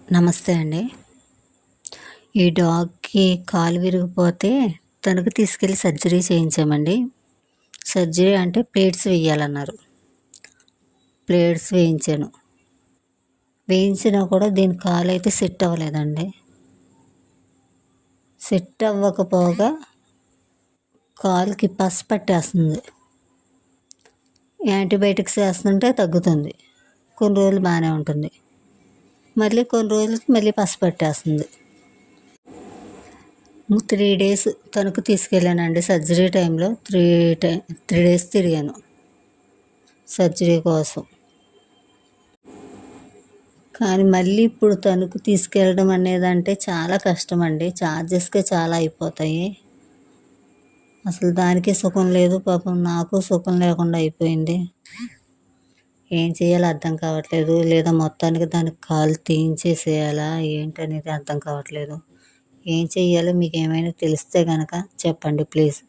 నమస్తే అండి. ఈ డాగ్‌కి కాలు విరిగిపోతే తణుకు తీసుకెళ్ళి సర్జరీ చేయించామండి. సర్జరీ అంటే ప్లేట్స్ వేయాలన్నారు. ప్లేట్స్ వేయించాను. వేయించినా కూడా దీని కాలైతే సెట్ అవ్వలేదండి. సెట్ అవ్వకపోగా కాలుకి పస్ పట్టేస్తుంది. యాంటీబయాటిక్స్ ఏస్తుంటే తగ్గుతుంది. కొన్ని రోజులు బాగానే ఉంటుంది. మళ్ళీ కొన్ని రోజులకి మళ్ళీ పస్ పట్టేస్తుంది. 3 డేస్ తణుకు తీసుకెళ్ళానండి. సర్జరీ టైంలో 3 డేస్ తిరిగాను సర్జరీ కోసం. కానీ మళ్ళీ ఇప్పుడు తణుకు తీసుకెళ్ళడం అనేదంటే చాలా కష్టమండి. చార్జెస్కే చాలా అయిపోతాయి. అసలు దానికి సుఖం లేదు, పాపం నాకు సుఖం లేకుండా అయిపోయింది. ఏం చేయాలో అర్థం కావట్లేదు. లేదా మొత్తానికి దానికి కాలు తీయించేసేయాలా ఏంటనేది అర్థం కావట్లేదు. ఏం చెయ్యాలో మీకు ఏమైనా తెలిస్తే కనుక చెప్పండి ప్లీజ్.